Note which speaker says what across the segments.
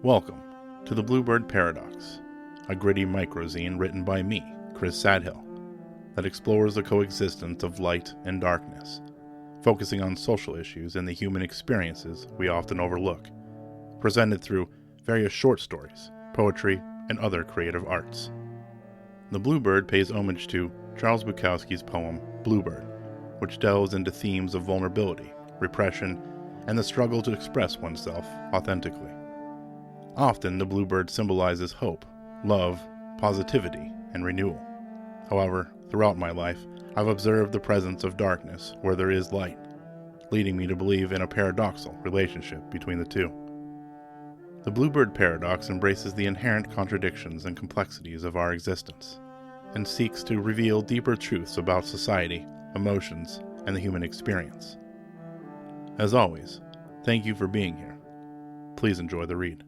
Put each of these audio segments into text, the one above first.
Speaker 1: Welcome to the Bluebird Paradox, a gritty MicroZine written by me, Sadhill, that explores the coexistence of light and darkness, focusing on social issues and the human experiences we often overlook, presented through various short stories, poetry, and other creative arts. The Bluebird pays homage to Charles Bukowski's poem Bluebird, which delves into themes of vulnerability, repression, and the struggle to express oneself authentically. Often, the bluebird symbolizes hope, love, positivity, and renewal. However, throughout my life, I've observed the presence of darkness where there is light, leading me to believe in a paradoxical relationship between the two. The Bluebird Paradox embraces the inherent contradictions and complexities of our existence, and seeks to reveal deeper truths about society, emotions, and the human experience. As always, thank you for being here. Please enjoy the read.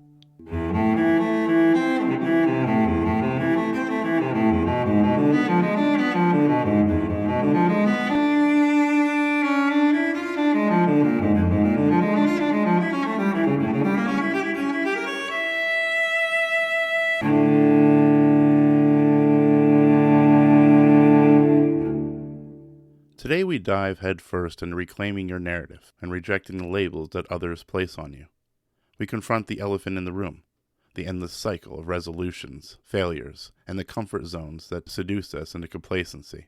Speaker 1: Today we dive headfirst into reclaiming your narrative and rejecting the labels that others place on you. We confront the elephant in the room, the endless cycle of resolutions, failures, and the comfort zones that seduce us into complacency.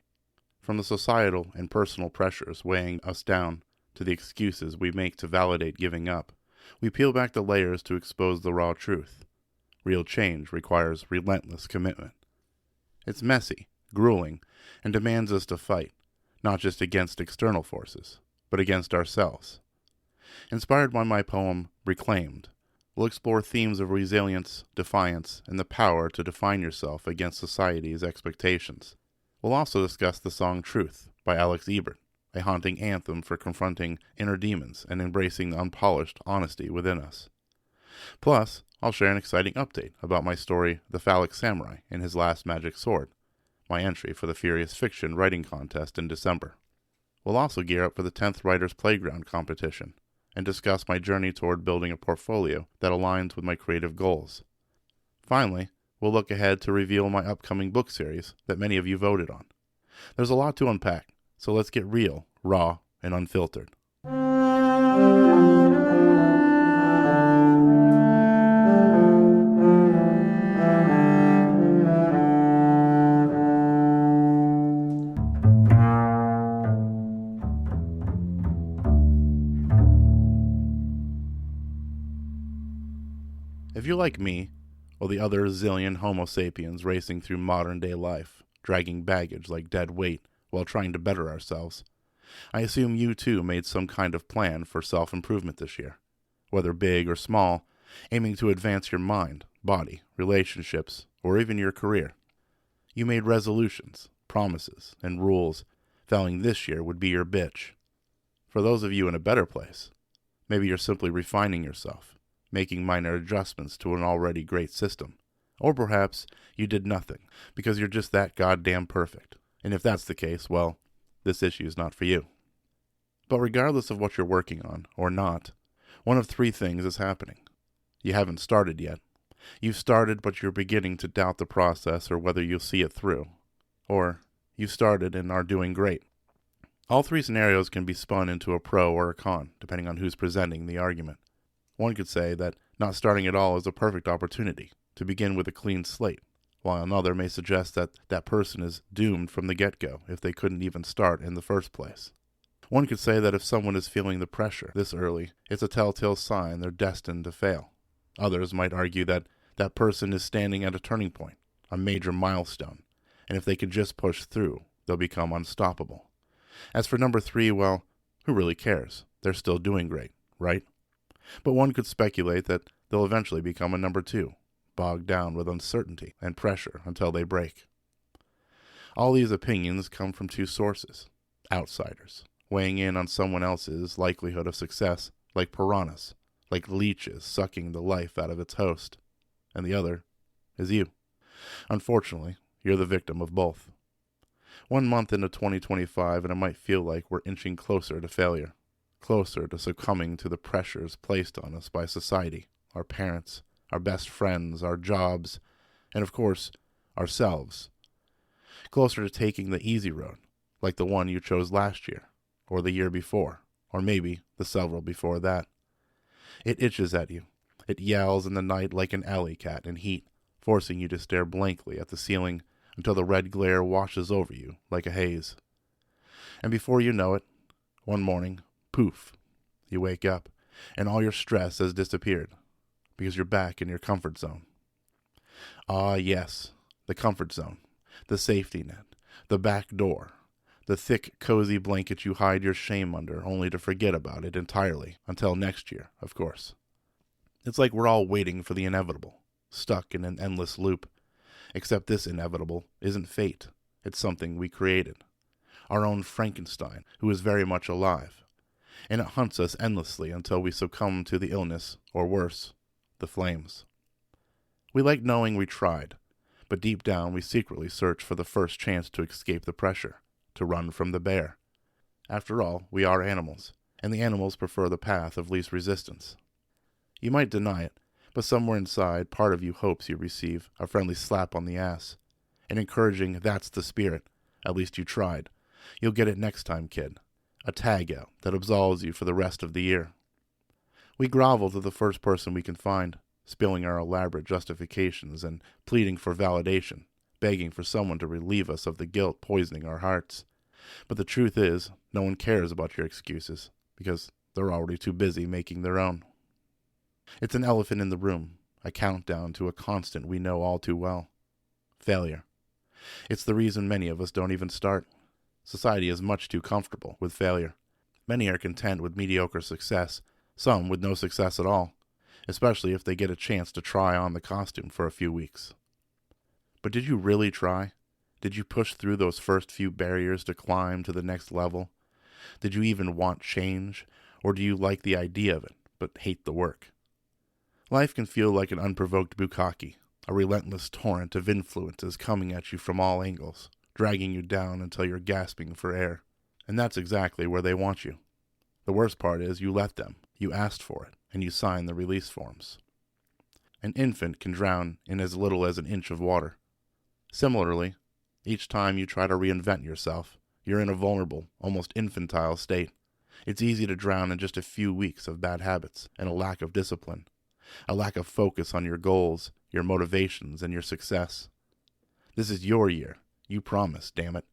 Speaker 1: From the societal and personal pressures weighing us down to the excuses we make to validate giving up, we peel back the layers to expose the raw truth. Real change requires relentless commitment. It's messy, grueling, and demands us to fight, not just against external forces, but against ourselves. Inspired by my poem, Reclaimed, we'll explore themes of resilience, defiance, and the power to define yourself against society's expectations. We'll also discuss the song Truth by Alex Ebert, a haunting anthem for confronting inner demons and embracing the unpolished honesty within us. Plus, I'll share an exciting update about my story, The Phallic Samurai and His Last Magic Sword, my entry for the Furious Fiction Writing Contest in December. We'll also gear up for the 10th Writers Playground competition and discuss my journey toward building a portfolio that aligns with my creative goals. Finally, we'll look ahead to reveal my upcoming book series that many of you voted on. There's a lot to unpack, so let's get real, raw, and unfiltered. If you're like me, or the other zillion Homo sapiens racing through modern-day life, dragging baggage like dead weight while trying to better ourselves, I assume you too made some kind of plan for self-improvement this year, whether big or small, aiming to advance your mind, body, relationships, or even your career. You made resolutions, promises, and rules, vowing this year would be your bitch. For those of you in a better place, maybe you're simply refining yourself, making minor adjustments to an already great system. Or perhaps you did nothing, because you're just that goddamn perfect. And if that's the case, well, this issue is not for you. But regardless of what you're working on, or not, one of three things is happening. You haven't started yet. You've started, but you're beginning to doubt the process or whether you'll see it through. Or you started and are doing great. All three scenarios can be spun into a pro or a con, depending on who's presenting the argument. One could say that not starting at all is a perfect opportunity to begin with a clean slate, while another may suggest that that person is doomed from the get-go if they couldn't even start in the first place. One could say that if someone is feeling the pressure this early, it's a telltale sign they're destined to fail. Others might argue that that person is standing at a turning point, a major milestone, and if they can just push through, they'll become unstoppable. As for number three, well, who really cares? They're still doing great, right? But one could speculate that they'll eventually become a number two, bogged down with uncertainty and pressure until they break. All these opinions come from two sources, outsiders, weighing in on someone else's likelihood of success like piranhas, like leeches sucking the life out of its host, and the other is you. Unfortunately, you're the victim of both. 1 month into 2025 and it might feel like we're inching closer to failure. Closer to succumbing to the pressures placed on us by society, our parents, our best friends, our jobs, and of course, ourselves. Closer to taking the easy road, like the one you chose last year, or the year before, or maybe the several before that. It itches at you. It yells in the night like an alley cat in heat, forcing you to stare blankly at the ceiling until the red glare washes over you like a haze. And before you know it, one morning, poof, you wake up, and all your stress has disappeared, because you're back in your comfort zone. Ah, yes, the comfort zone, the safety net, the back door, the thick, cozy blanket you hide your shame under only to forget about it entirely, until next year, of course. It's like we're all waiting for the inevitable, stuck in an endless loop, except this inevitable isn't fate, it's something we created. Our own Frankenstein, who is very much alive, and it hunts us endlessly until we succumb to the illness, or worse, the flames. We like knowing we tried, but deep down we secretly search for the first chance to escape the pressure, to run from the bear. After all, we are animals, and the animals prefer the path of least resistance. You might deny it, but somewhere inside, part of you hopes you receive a friendly slap on the ass, an encouraging "that's the spirit, at least you tried. You'll get it next time, kid." A tag out that absolves you for the rest of the year. We grovel to the first person we can find, spilling our elaborate justifications and pleading for validation, begging for someone to relieve us of the guilt poisoning our hearts. But the truth is, no one cares about your excuses, because they're already too busy making their own. It's an elephant in the room, a countdown to a constant we know all too well. Failure. It's the reason many of us don't even start. Society is much too comfortable with failure. Many are content with mediocre success, some with no success at all, especially if they get a chance to try on the costume for a few weeks. But did you really try? Did you push through those first few barriers to climb to the next level? Did you even want change, or do you like the idea of it, but hate the work? Life can feel like an unprovoked bukkake, a relentless torrent of influences coming at you from all angles, dragging you down until you're gasping for air. And that's exactly where they want you. The worst part is you let them, you asked for it, and you signed the release forms. An infant can drown in as little as an inch of water. Similarly, each time you try to reinvent yourself, you're in a vulnerable, almost infantile state. It's easy to drown in just a few weeks of bad habits and a lack of discipline, a lack of focus on your goals, your motivations, and your success. This is your year. You promised, damn it.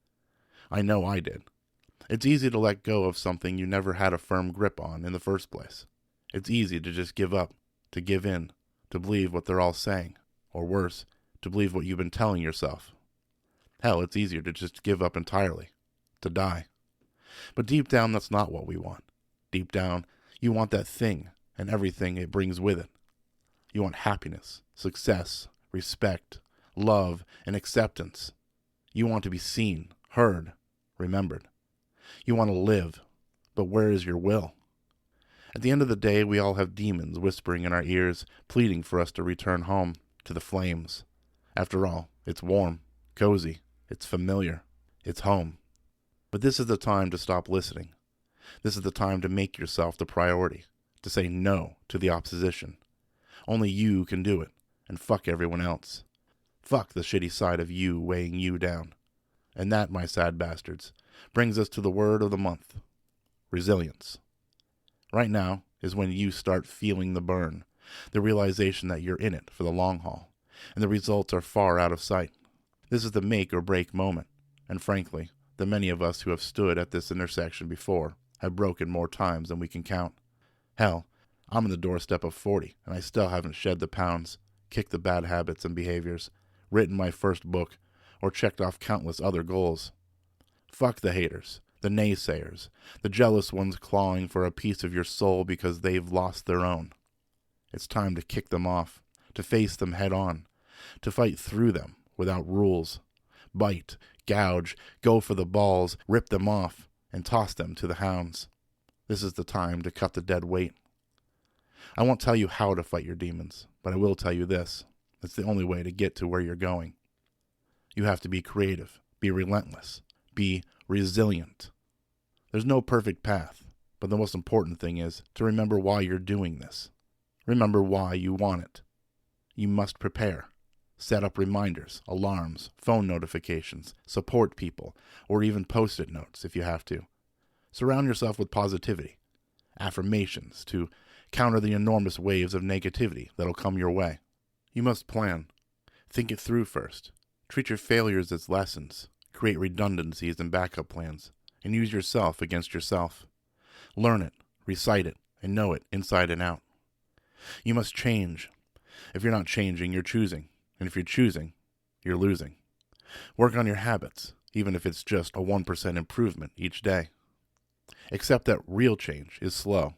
Speaker 1: I know I did. It's easy to let go of something you never had a firm grip on in the first place. It's easy to just give up, to give in, to believe what they're all saying, or worse, to believe what you've been telling yourself. Hell, it's easier to just give up entirely, to die. But deep down, that's not what we want. Deep down, you want that thing and everything it brings with it. You want happiness, success, respect, love, and acceptance. You want to be seen, heard, remembered. You want to live, but where is your will? At the end of the day, we all have demons whispering in our ears, pleading for us to return home, to the flames. After all, it's warm, cozy, it's familiar, it's home. But this is the time to stop listening. This is the time to make yourself the priority, to say no to the opposition. Only you can do it, and fuck everyone else. Fuck the shitty side of you weighing you down. And that, my sad bastards, brings us to the word of the month. Resilience. Right now is when you start feeling the burn, the realization that you're in it for the long haul, and the results are far out of sight. This is the make or break moment, and frankly, the many of us who have stood at this intersection before have broken more times than we can count. Hell, I'm on the doorstep of 40, and I still haven't shed the pounds, kicked the bad habits and behaviors, written my first book, or checked off countless other goals. Fuck the haters, the naysayers, the jealous ones clawing for a piece of your soul because they've lost their own. It's time to kick them off, to face them head on, to fight through them without rules. Bite, gouge, go for the balls, rip them off, and toss them to the hounds. This is the time to cut the dead weight. I won't tell you how to fight your demons, but I will tell you this. It's the only way to get to where you're going. You have to be creative, be relentless, be resilient. There's no perfect path, but the most important thing is to remember why you're doing this. Remember why you want it. You must prepare. Set up reminders, alarms, phone notifications, support people, or even post-it notes if you have to. Surround yourself with positivity, affirmations to counter the enormous waves of negativity that'll come your way. You must plan. Think it through first. Treat your failures as lessons. Create redundancies and backup plans, and use yourself against yourself. Learn it, recite it, and know it inside and out. You must change. If you're not changing, you're choosing. And if you're choosing, you're losing. Work on your habits, even if it's just a 1% improvement each day. Accept that real change is slow.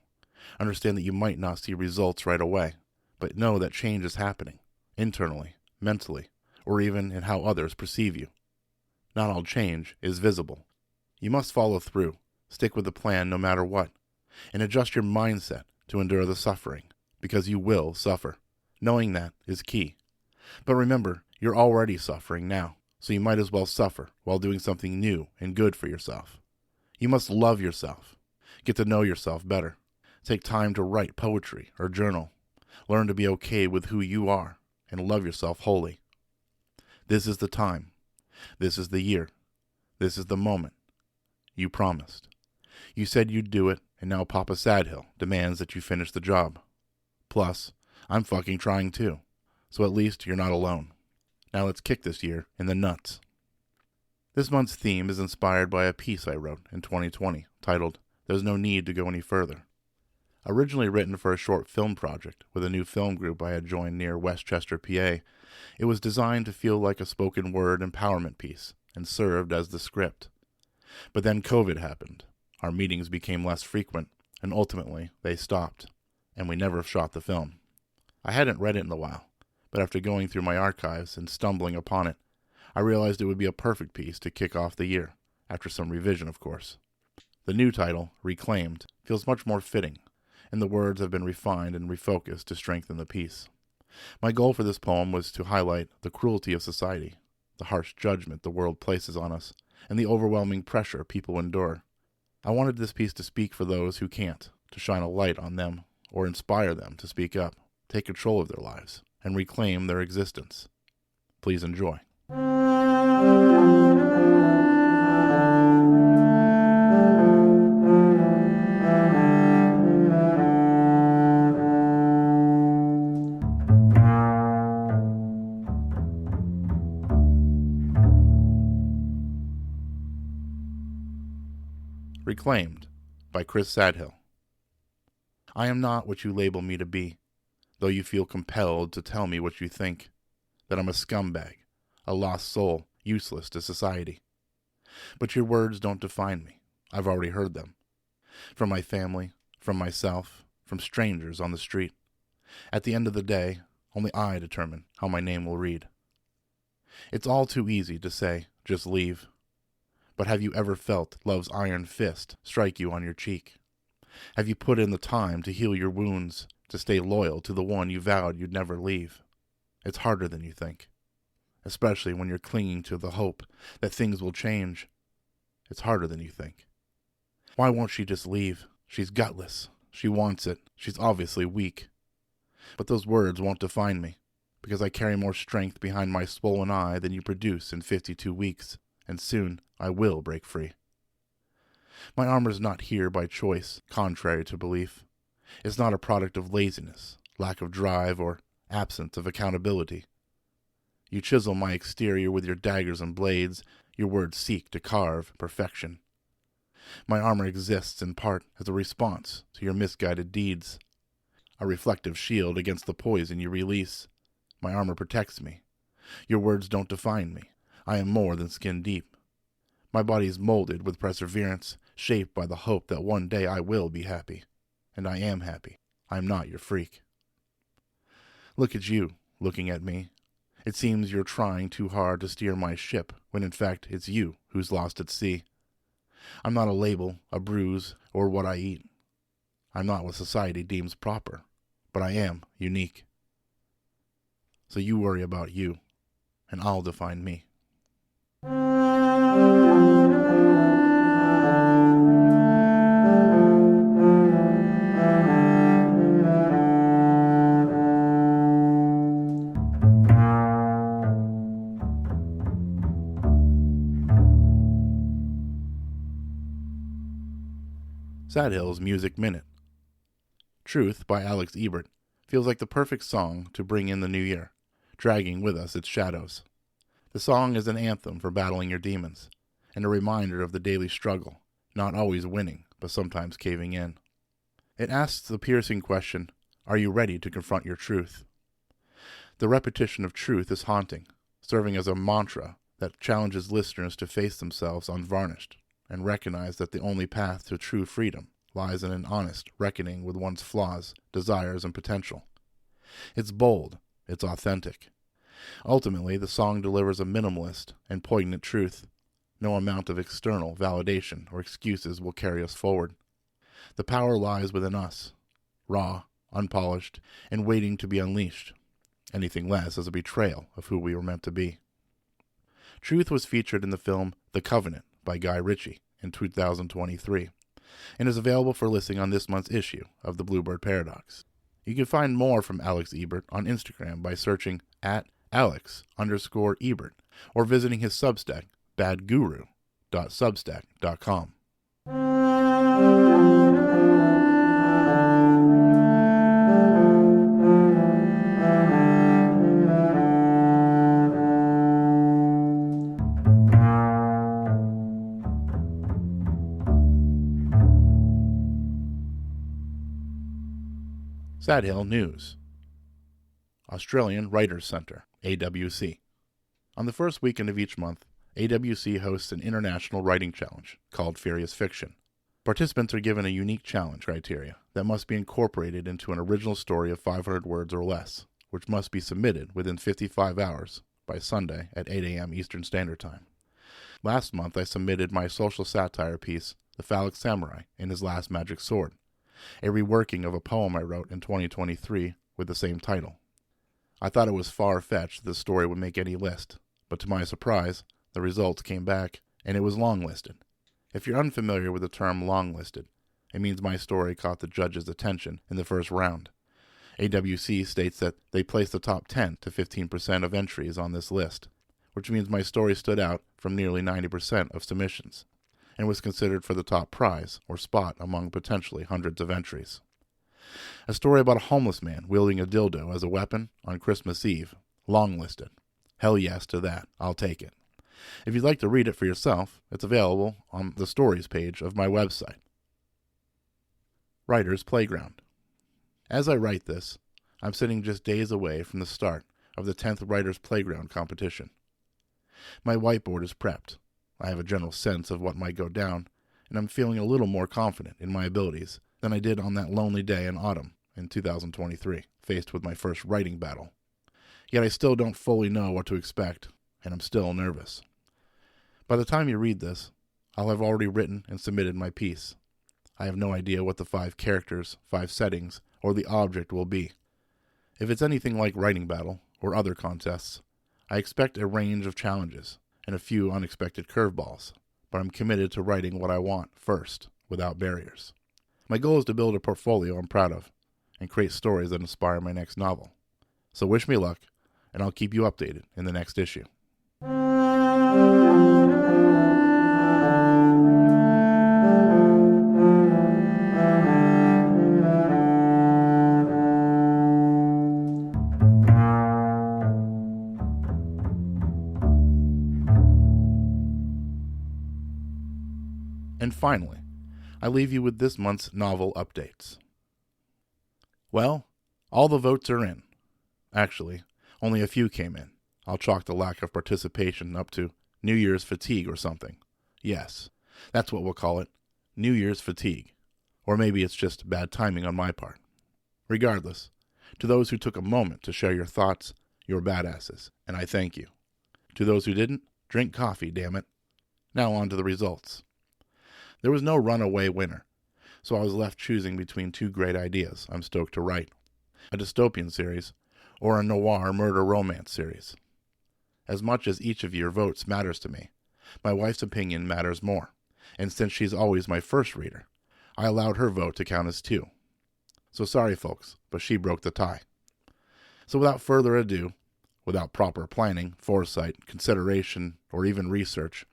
Speaker 1: Understand that you might not see results right away, but know that change is happening, internally, mentally, or even in how others perceive you. Not all change is visible. You must follow through, stick with the plan no matter what, and adjust your mindset to endure the suffering, because you will suffer. Knowing that is key. But remember, you're already suffering now, so you might as well suffer while doing something new and good for yourself. You must love yourself. Get to know yourself better. Take time to write poetry or journal. Learn to be okay with who you are and love yourself wholly. This is the time. This is the year. This is the moment. You promised. You said you'd do it, and now Papa Sadhill demands that you finish the job. Plus, I'm fucking trying too, so at least you're not alone. Now let's kick this year in the nuts. This month's theme is inspired by a piece I wrote in 2020 titled, "There's No Need to Go Any Further." Originally written for a short film project with a new film group I had joined near Westchester, PA, it was designed to feel like a spoken word empowerment piece and served as the script. But then COVID happened. Our meetings became less frequent, and ultimately they stopped, and we never shot the film. I hadn't read it in a while, but after going through my archives and stumbling upon it, I realized it would be a perfect piece to kick off the year, after some revision, of course. The new title, Reclaimed, feels much more fitting, and the words have been refined and refocused to strengthen the piece. My goal for this poem was to highlight the cruelty of society, the harsh judgment the world places on us, and the overwhelming pressure people endure. I wanted this piece to speak for those who can't, to shine a light on them, or inspire them to speak up, take control of their lives, and reclaim their existence. Please enjoy. Reclaimed by Chris Sadhill. I am not what you label me to be, though you feel compelled to tell me what you think, that I'm a scumbag, a lost soul, useless to society. But your words don't define me. I've already heard them. From my family, from myself, from strangers on the street. At the end of the day, only I determine how my name will read. It's all too easy to say, just leave. But have you ever felt love's iron fist strike you on your cheek? Have you put in the time to heal your wounds, to stay loyal to the one you vowed you'd never leave? It's harder than you think, especially when you're clinging to the hope that things will change. It's harder than you think. Why won't she just leave? She's gutless. She wants it. She's obviously weak. But those words won't define me, because I carry more strength behind my swollen eye than you produce in 52 weeks, and soon I will break free. My armor's not here by choice, contrary to belief. It's not a product of laziness, lack of drive, or absence of accountability. You chisel my exterior with your daggers and blades. Your words seek to carve perfection. My armor exists in part as a response to your misguided deeds, a reflective shield against the poison you release. My armor protects me. Your words don't define me. I am more than skin deep. My body is molded with perseverance, shaped by the hope that one day I will be happy. And I am happy. I am not your freak. Look at you, looking at me. It seems you're trying too hard to steer my ship, when in fact it's you who's lost at sea. I'm not a label, a bruise, or what I eat. I'm not what society deems proper, but I am unique. So you worry about you, and I'll define me. Sadhill's Music Minute. Truth by Alex Ebert feels like the perfect song to bring in the new year, dragging with us its shadows. The song is an anthem for battling your demons, and a reminder of the daily struggle, not always winning, but sometimes caving in. It asks the piercing question, are you ready to confront your truth? The repetition of truth is haunting, serving as a mantra that challenges listeners to face themselves unvarnished, and recognize that the only path to true freedom lies in an honest reckoning with one's flaws, desires, and potential. It's bold, it's authentic. Ultimately, the song delivers a minimalist and poignant truth. No amount of external validation or excuses will carry us forward. The power lies within us, raw, unpolished, and waiting to be unleashed. Anything less is a betrayal of who we were meant to be. Truth was featured in the film The Covenant by Guy Ritchie in 2023, and is available for listening on this month's issue of the Bluebird Paradox. You can find more from Alex Ebert on Instagram by searching @Alex_Ebert or visiting his Substack, badguru.substack.com. Sadhill News. Australian Writers' Centre, AWC. On the first weekend of each month, AWC hosts an international writing challenge called Furious Fiction. Participants are given a unique challenge criteria that must be incorporated into an original story of 500 words or less, which must be submitted within 55 hours by Sunday at 8 a.m. Eastern Standard Time. Last month I submitted my social satire piece, The Phallic Samurai and His Last Magic Sword, a reworking of a poem I wrote in 2023 with the same title. I thought it was far-fetched that the story would make any list, but to my surprise, the results came back, and it was long-listed. If you're unfamiliar with the term long-listed, it means my story caught the judge's attention in the first round. AWC states that they placed the top 10 to 15% of entries on this list, which means my story stood out from nearly 90% of submissions, and was considered for the top prize, or spot, among potentially hundreds of entries. A story about a homeless man wielding a dildo as a weapon on Christmas Eve. Long-listed. Hell yes to that. I'll take it. If you'd like to read it for yourself, it's available on the stories page of my website. Writer's Playground. As I write this, I'm sitting just days away from the start of the 10th Writer's Playground competition. My whiteboard is prepped. I have a general sense of what might go down, and I'm feeling a little more confident in my abilities than I did on that lonely day in autumn in 2023, faced with my first writing battle. Yet I still don't fully know what to expect, and I'm still nervous. By the time you read this, I'll have already written and submitted my piece. I have no idea what the 5 characters, 5 settings, or the object will be. If it's anything like writing battle or other contests, I expect a range of challenges and a few unexpected curveballs, but I'm committed to writing what I want first, without barriers. My goal is to build a portfolio I'm proud of, and create stories that inspire my next novel. So wish me luck, and I'll keep you updated in the next issue. And finally, I leave you with this month's novel updates. Well, all the votes are in. Actually, only a few came in. I'll chalk the lack of participation up to New Year's fatigue or something. Yes, that's what we'll call it, New Year's fatigue. Or maybe it's just bad timing on my part. Regardless, to those who took a moment to share your thoughts, you're badasses, and I thank you. To those who didn't, drink coffee, damn it. Now on to the results. There was no runaway winner, so I was left choosing between 2 great ideas I'm stoked to write, a dystopian series or a noir murder romance series. As much as each of your votes matters to me, my wife's opinion matters more, and since she's always my first reader, I allowed her vote to count as 2. So sorry folks, but she broke the tie. So without further ado, without proper planning, foresight, consideration, or even research,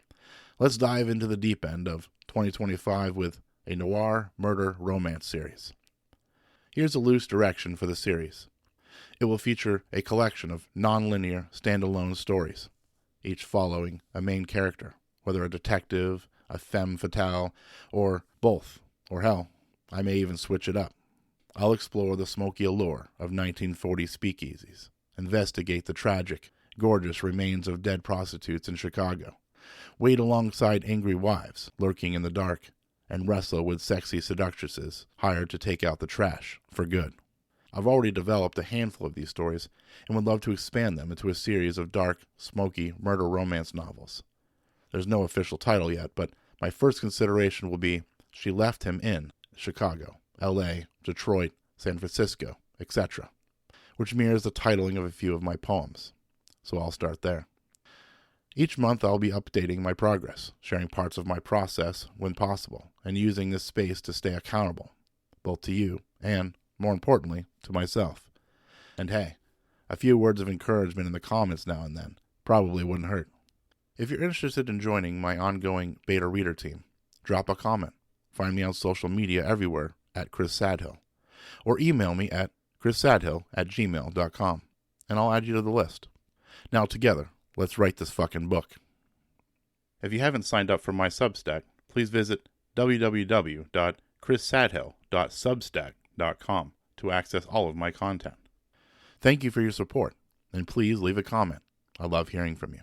Speaker 1: let's dive into the deep end of 2025 with a noir murder romance series. Here's a loose direction for the series. It will feature a collection of non-linear, standalone stories, each following a main character, whether a detective, a femme fatale, or both, or hell, I may even switch it up. I'll explore the smoky allure of 1940s speakeasies, investigate the tragic, gorgeous remains of dead prostitutes in Chicago, wait alongside angry wives lurking in the dark, and wrestle with sexy seductresses hired to take out the trash for good. I've already developed a handful of these stories and would love to expand them into a series of dark, smoky murder romance novels. There's no official title yet, but my first consideration will be She Left Him in Chicago, L.A., Detroit, San Francisco, etc., which mirrors the titling of a few of my poems. So I'll start there. Each month I'll be updating my progress, sharing parts of my process when possible, and using this space to stay accountable, both to you and, more importantly, to myself. And hey, a few words of encouragement in the comments now and then probably wouldn't hurt. If you're interested in joining my ongoing beta reader team, drop a comment. Find me on social media everywhere at Chris Sadhill, or email me at chrissadhill@gmail.com, and I'll add you to the list. Now together, let's write this fucking book. If you haven't signed up for my Substack, please visit www.chrissadhill.substack.com to access all of my content. Thank you for your support, and please leave a comment. I love hearing from you.